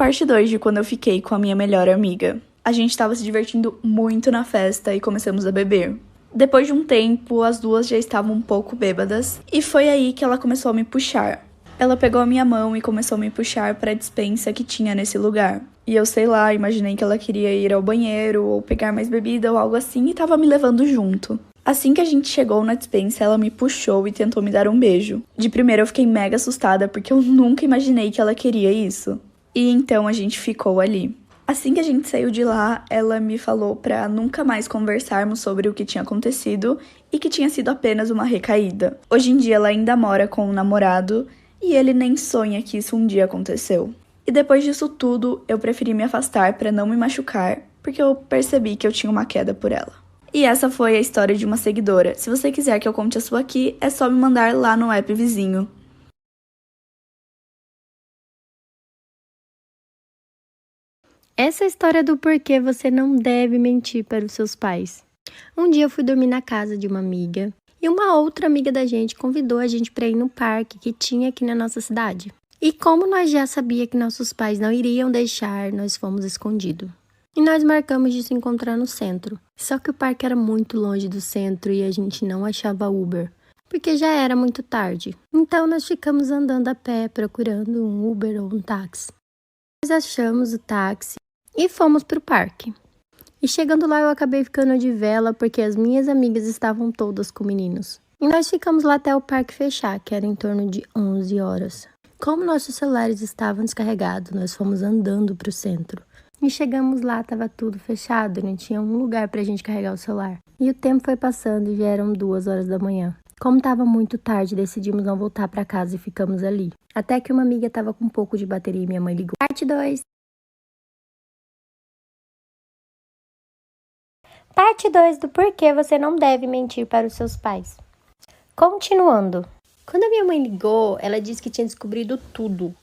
Parte 2 de quando eu fiquei com a minha melhor amiga. A gente estava se divertindo muito na festa e começamos a beber. Depois de um tempo, as duas já estavam um pouco bêbadas e foi aí que ela começou a me puxar. Ela pegou a minha mão e começou a me puxar para a despensa que tinha nesse lugar. E eu sei lá, imaginei que ela queria ir ao banheiro ou pegar mais bebida ou algo assim e tava me levando junto. Assim que a gente chegou na despensa, ela me puxou e tentou me dar um beijo. De primeira eu fiquei mega assustada porque eu nunca imaginei que ela queria isso. E então a gente ficou ali. Assim que a gente saiu de lá, ela me falou pra nunca mais conversarmos sobre o que tinha acontecido e que tinha sido apenas uma recaída. Hoje em dia ela ainda mora com um namorado e ele nem sonha que isso um dia aconteceu. E depois disso tudo, eu preferi me afastar pra não me machucar, porque eu percebi que eu tinha uma queda por ela. E essa foi a história de uma seguidora. Se você quiser que eu conte a sua aqui, é só me mandar lá no app vizinho. Essa é a história do porquê você não deve mentir para os seus pais. Um dia eu fui dormir na casa de uma amiga e uma outra amiga da gente convidou a gente para ir no parque que tinha aqui na nossa cidade. E como nós já sabíamos que nossos pais não iriam deixar, nós fomos escondidos. E nós marcamos de se encontrar no centro. Só que o parque era muito longe do centro e a gente não achava Uber, porque já era muito tarde. Então nós ficamos andando a pé procurando um Uber ou um táxi. Nós achamos o táxi e fomos para o parque. E chegando lá eu acabei ficando de vela porque as minhas amigas estavam todas com meninos. E nós ficamos lá até o parque fechar, que era em torno de 11 horas. Como nossos celulares estavam descarregados, nós fomos andando para o centro. E chegamos lá, estava tudo fechado, não tinha um lugar para a gente carregar o celular. E o tempo foi passando e já eram 2 horas da manhã. Como estava muito tarde, decidimos não voltar para casa e ficamos ali. Até que uma amiga estava com um pouco de bateria e minha mãe ligou. Parte 2. Parte 2 do porquê você não deve mentir para os seus pais. Continuando. Quando a minha mãe ligou, ela disse que tinha descobrido tudo.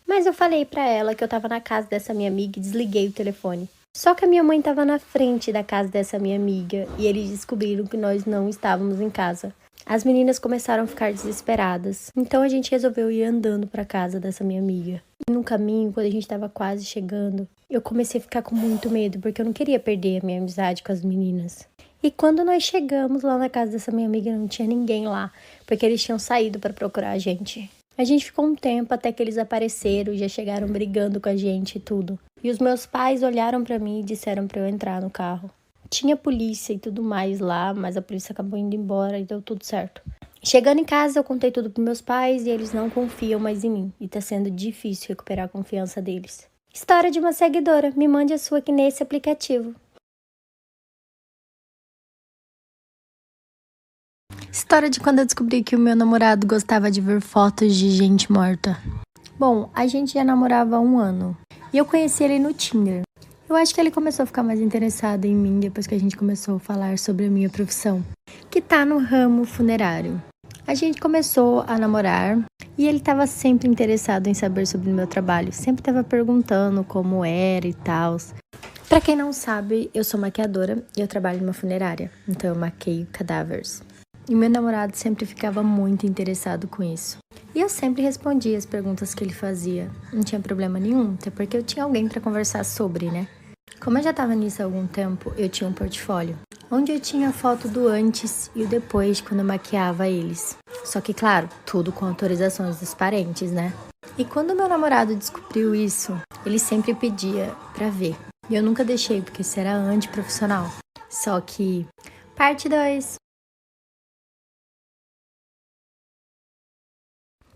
Mas eu falei para ela que eu estava na casa dessa minha amiga e desliguei o telefone. Só que a minha mãe estava na frente da casa dessa minha amiga e eles descobriram que nós não estávamos em casa. As meninas começaram a ficar desesperadas, então a gente resolveu ir andando para casa dessa minha amiga. E no caminho, quando a gente estava quase chegando, eu comecei a ficar com muito medo, porque eu não queria perder a minha amizade com as meninas. E quando nós chegamos lá na casa dessa minha amiga, não tinha ninguém lá, porque eles tinham saído para procurar a gente. A gente ficou um tempo até que eles apareceram e já chegaram brigando com a gente e tudo. E os meus pais olharam para mim e disseram para eu entrar no carro. Tinha polícia e tudo mais lá, mas a polícia acabou indo embora e deu tudo certo. Chegando em casa, eu contei tudo pros meus pais e eles não confiam mais em mim. E tá sendo difícil recuperar a confiança deles. História de uma seguidora. Me mande a sua aqui nesse aplicativo. História de quando eu descobri que o meu namorado gostava de ver fotos de gente morta. Bom, a gente já namorava há 1 ano. E eu conheci ele no Tinder. Eu acho que ele começou a ficar mais interessado em mim depois que a gente começou a falar sobre a minha profissão, que tá no ramo funerário. A gente começou a namorar e ele estava sempre interessado em saber sobre o meu trabalho. Sempre estava perguntando como era e tal. Pra quem não sabe, eu sou maquiadora e eu trabalho numa funerária, então eu maqueio cadáveres. E meu namorado sempre ficava muito interessado com isso. E eu sempre respondia as perguntas que ele fazia. Não tinha problema nenhum, até porque eu tinha alguém para conversar sobre, né? Como eu já estava nisso há algum tempo, eu tinha um portfólio, onde eu tinha foto do antes e o depois quando eu maquiava eles. Só que, claro, tudo com autorizações dos parentes, né? E quando meu namorado descobriu isso, ele sempre pedia pra ver. E eu nunca deixei, porque isso era antiprofissional. Só que... Parte 2.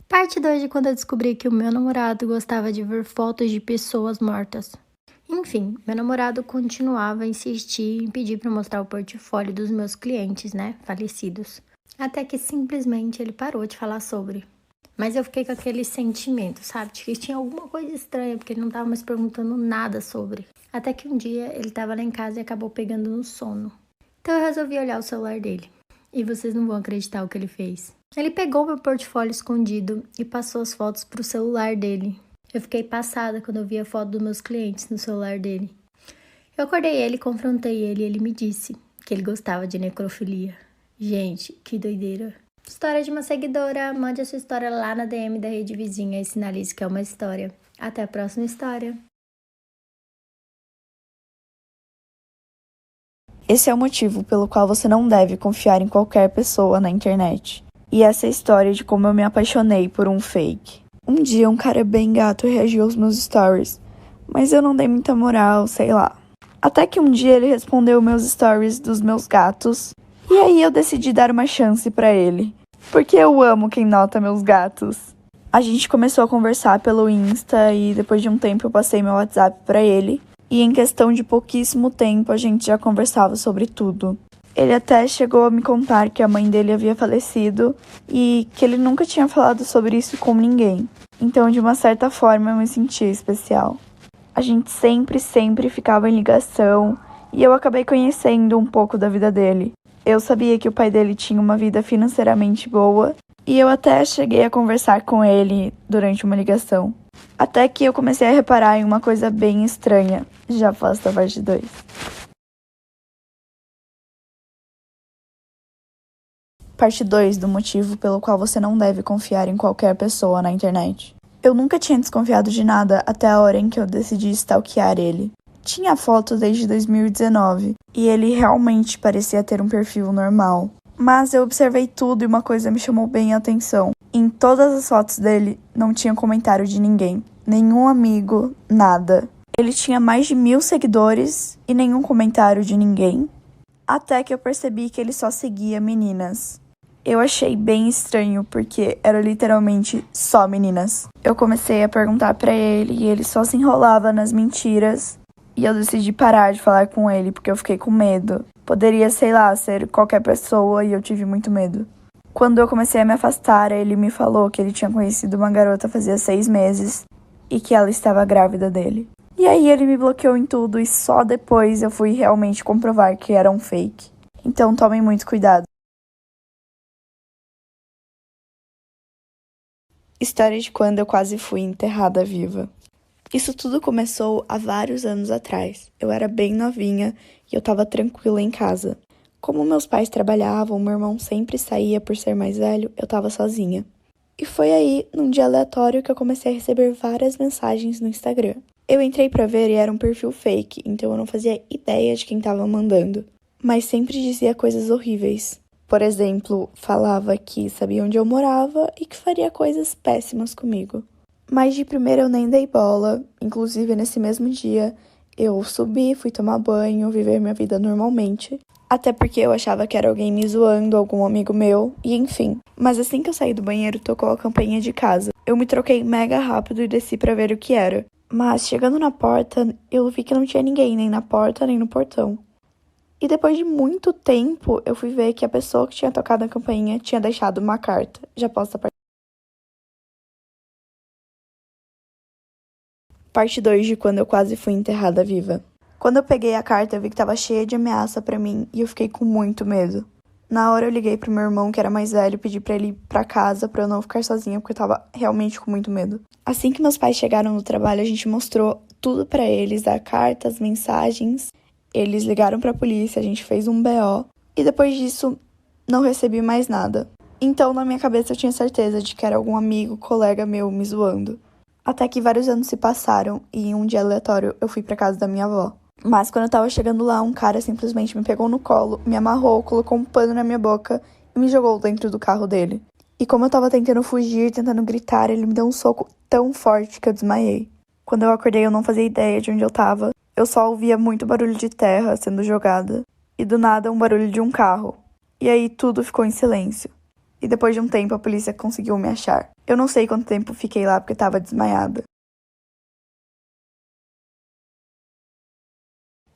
Parte 2 de quando eu descobri que o meu namorado gostava de ver fotos de pessoas mortas. Enfim, meu namorado continuava a insistir em pedir para mostrar o portfólio dos meus clientes, né, falecidos. Até que simplesmente ele parou de falar sobre. Mas eu fiquei com aquele sentimento, sabe, de que tinha alguma coisa estranha, porque ele não estava mais perguntando nada sobre. Até que um dia ele estava lá em casa e acabou pegando no sono. Então eu resolvi olhar o celular dele. E vocês não vão acreditar o que ele fez. Ele pegou meu portfólio escondido e passou as fotos pro celular dele. Eu fiquei passada quando eu vi a foto dos meus clientes no celular dele. Eu acordei ele, confrontei ele e ele me disse que ele gostava de necrofilia. Gente, que doideira. História de uma seguidora. Mande a sua história lá na DM da Rede Vizinha e sinalize que é uma história. Até a próxima história. Esse é o motivo pelo qual você não deve confiar em qualquer pessoa na internet. E essa é a história de como eu me apaixonei por um fake. Um dia um cara bem gato reagiu aos meus stories, mas eu não dei muita moral, sei lá. Até que um dia ele respondeu meus stories dos meus gatos, e aí eu decidi dar uma chance pra ele. Porque eu amo quem nota meus gatos. A gente começou a conversar pelo Insta e depois de um tempo eu passei meu WhatsApp pra ele. E em questão de pouquíssimo tempo a gente já conversava sobre tudo. Ele até chegou a me contar que a mãe dele havia falecido e que ele nunca tinha falado sobre isso com ninguém. Então, de uma certa forma, eu me sentia especial. A gente sempre ficava em ligação e eu acabei conhecendo um pouco da vida dele. Eu sabia que o pai dele tinha uma vida financeiramente boa e eu até cheguei a conversar com ele durante uma ligação. Até que eu comecei a reparar em uma coisa bem estranha. Já faço a parte 2. Parte 2 do motivo pelo qual você não deve confiar em qualquer pessoa na internet. Eu nunca tinha desconfiado de nada até a hora em que eu decidi stalkear ele. Tinha foto desde 2019 e ele realmente parecia ter um perfil normal. Mas eu observei tudo e uma coisa me chamou bem a atenção. Em todas as fotos dele não tinha comentário de ninguém. Nenhum amigo, nada. Ele tinha mais de 1.000 seguidores e nenhum comentário de ninguém. Até que eu percebi que ele só seguia meninas. Eu achei bem estranho, porque era literalmente só meninas. Eu comecei a perguntar pra ele e ele só se enrolava nas mentiras. E eu decidi parar de falar com ele, porque eu fiquei com medo. Poderia, sei lá, ser qualquer pessoa e eu tive muito medo. Quando eu comecei a me afastar, ele me falou que ele tinha conhecido uma garota fazia 6 meses e que ela estava grávida dele. E aí ele me bloqueou em tudo e só depois eu fui realmente comprovar que era um fake. Então tomem muito cuidado. História de quando eu quase fui enterrada viva. Isso tudo começou há vários anos atrás. Eu era bem novinha e eu estava tranquila em casa. Como meus pais trabalhavam, meu irmão sempre saía por ser mais velho, eu estava sozinha. E foi aí, num dia aleatório, que eu comecei a receber várias mensagens no Instagram. Eu entrei pra ver e era um perfil fake, então eu não fazia ideia de quem estava mandando. Mas sempre dizia coisas horríveis. Por exemplo, falava que sabia onde eu morava e que faria coisas péssimas comigo. Mas de primeira eu nem dei bola, inclusive nesse mesmo dia eu subi, fui tomar banho, viver minha vida normalmente. Até porque eu achava que era alguém me zoando, algum amigo meu, e enfim. Mas assim que eu saí do banheiro, tocou a campainha de casa. Eu me troquei mega rápido e desci pra ver o que era. Mas chegando na porta, eu vi que não tinha ninguém, nem na porta, nem no portão. E depois de muito tempo, eu fui ver que a pessoa que tinha tocado a campainha tinha deixado uma carta. Já posso a parte 2 de quando eu quase fui enterrada viva. Quando eu peguei a carta, eu vi que tava cheia de ameaça pra mim e eu fiquei com muito medo. Na hora eu liguei pro meu irmão, que era mais velho, pedi pra ele ir pra casa pra eu não ficar sozinha, porque eu tava realmente com muito medo. Assim que meus pais chegaram no trabalho, a gente mostrou tudo pra eles, a carta, as mensagens. Eles ligaram pra polícia, a gente fez um BO. E depois disso, não recebi mais nada. Então, na minha cabeça, eu tinha certeza de que era algum amigo, colega meu me zoando. Até que vários anos se passaram e em um dia aleatório eu fui pra casa da minha avó. Mas quando eu tava chegando lá, um cara simplesmente me pegou no colo, me amarrou, colocou um pano na minha boca e me jogou dentro do carro dele. E como eu tava tentando fugir, tentando gritar, ele me deu um soco tão forte que eu desmaiei. Quando eu acordei, eu não fazia ideia de onde eu tava. Eu só ouvia muito barulho de terra sendo jogada. E do nada, um barulho de um carro. E aí tudo ficou em silêncio. E depois de um tempo, a polícia conseguiu me achar. Eu não sei quanto tempo fiquei lá porque estava desmaiada.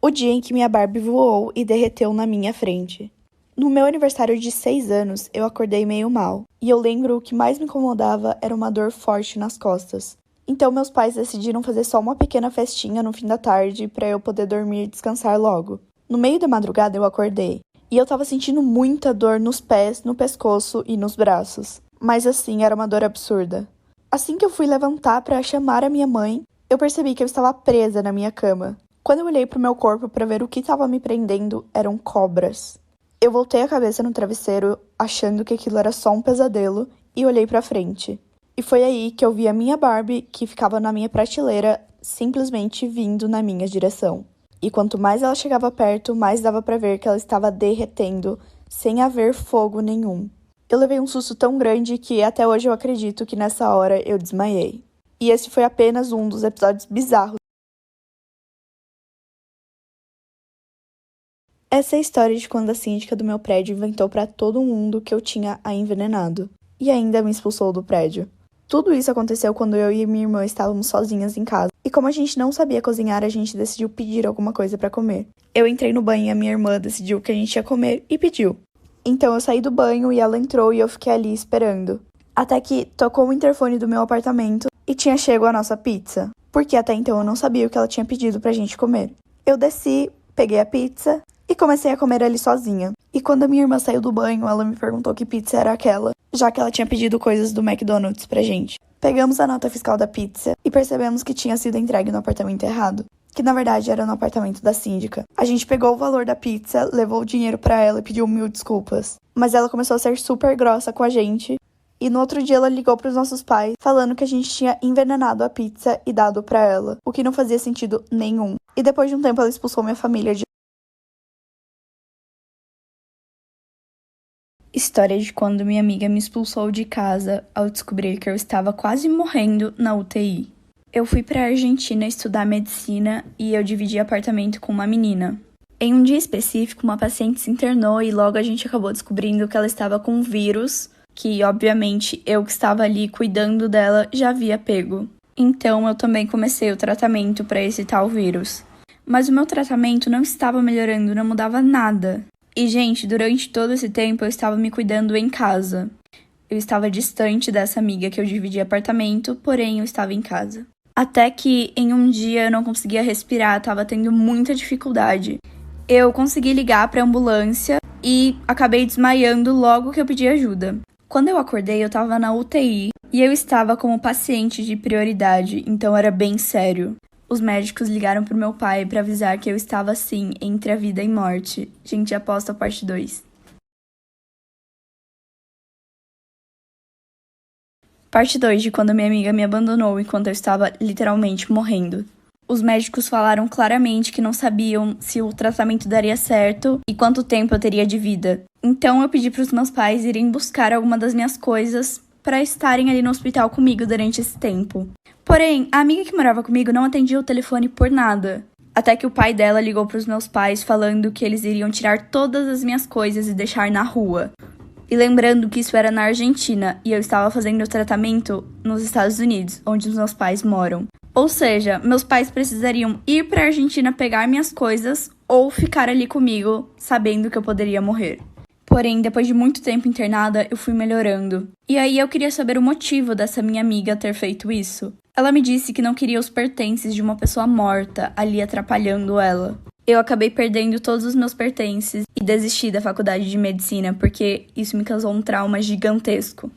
O dia em que minha Barbie voou e derreteu na minha frente. No meu aniversário de 6 anos, eu acordei meio mal. E eu lembro o que mais me incomodava era uma dor forte nas costas. Então meus pais decidiram fazer só uma pequena festinha no fim da tarde para eu poder dormir e descansar logo. No meio da madrugada eu acordei. E eu tava sentindo muita dor nos pés, no pescoço e nos braços. Mas assim, era uma dor absurda. Assim que eu fui levantar para chamar a minha mãe, eu percebi que eu estava presa na minha cama. Quando eu olhei pro meu corpo para ver o que estava me prendendo, eram cobras. Eu voltei a cabeça no travesseiro, achando que aquilo era só um pesadelo, e olhei pra frente. E foi aí que eu vi a minha Barbie, que ficava na minha prateleira, simplesmente vindo na minha direção. e quanto mais ela chegava perto, mais dava pra ver que ela estava derretendo, sem haver fogo nenhum. Eu levei um susto tão grande que até hoje eu acredito que nessa hora eu desmaiei. E esse foi apenas um dos episódios bizarros. Essa é a história de quando a síndica do meu prédio inventou pra todo mundo que eu tinha a envenenado. E ainda me expulsou do prédio. Tudo isso aconteceu quando eu e minha irmã estávamos sozinhas em casa. E como a gente não sabia cozinhar, a gente decidiu pedir alguma coisa pra comer. Eu entrei no banho e a minha irmã decidiu o que a gente ia comer e pediu. Então eu saí do banho e ela entrou e eu fiquei ali esperando. Até que tocou o interfone do meu apartamento e tinha chego a nossa pizza. Porque até então eu não sabia o que ela tinha pedido pra gente comer. Eu desci, peguei a pizza e comecei a comer ali sozinha. E quando a minha irmã saiu do banho, ela me perguntou que pizza era aquela, já que ela tinha pedido coisas do McDonald's pra gente. Pegamos a nota fiscal da pizza e percebemos que tinha sido entregue no apartamento errado, que na verdade era no apartamento da síndica. A gente pegou o valor da pizza, levou o dinheiro pra ela e pediu 1000 desculpas. Mas ela começou a ser super grossa com a gente, e no outro dia ela ligou pros nossos pais, falando que a gente tinha envenenado a pizza e dado pra ela, o que não fazia sentido nenhum. E depois de um tempo ela expulsou minha família de... História de quando minha amiga me expulsou de casa ao descobrir que eu estava quase morrendo na UTI. Eu fui para a Argentina estudar medicina e eu dividi apartamento com uma menina. Em um dia específico, uma paciente se internou e logo a gente acabou descobrindo que ela estava com um vírus, que obviamente eu que estava ali cuidando dela já havia pego. Então eu também comecei o tratamento para esse tal vírus. Mas o meu tratamento não estava melhorando, não mudava nada. E, gente, durante todo esse tempo eu estava me cuidando em casa. Eu estava distante dessa amiga que eu dividia apartamento, porém eu estava em casa. Até que, em um dia, eu não conseguia respirar, estava tendo muita dificuldade. Eu consegui ligar para a ambulância e acabei desmaiando logo que eu pedi ajuda. Quando eu acordei, eu estava na UTI e eu estava como paciente de prioridade, então era bem sério. Os médicos ligaram pro meu pai para avisar que eu estava, assim, entre a vida e morte. Gente, aposta a parte 2. Parte 2 de quando minha amiga me abandonou enquanto eu estava literalmente morrendo. Os médicos falaram claramente que não sabiam se o tratamento daria certo e quanto tempo eu teria de vida. Então eu pedi pros meus pais irem buscar alguma das minhas coisas para estarem ali no hospital comigo durante esse tempo. Porém, a amiga que morava comigo não atendia o telefone por nada. Até que o pai dela ligou para os meus pais falando que eles iriam tirar todas as minhas coisas e deixar na rua. E lembrando que isso era na Argentina e eu estava fazendo o tratamento nos Estados Unidos, onde os meus pais moram. Ou seja, meus pais precisariam ir para a Argentina pegar minhas coisas ou ficar ali comigo, sabendo que eu poderia morrer. Porém, depois de muito tempo internada, eu fui melhorando. E aí eu queria saber o motivo dessa minha amiga ter feito isso. Ela me disse que não queria os pertences de uma pessoa morta ali atrapalhando ela. Eu acabei perdendo todos os meus pertences e desisti da faculdade de medicina porque isso me causou um trauma gigantesco.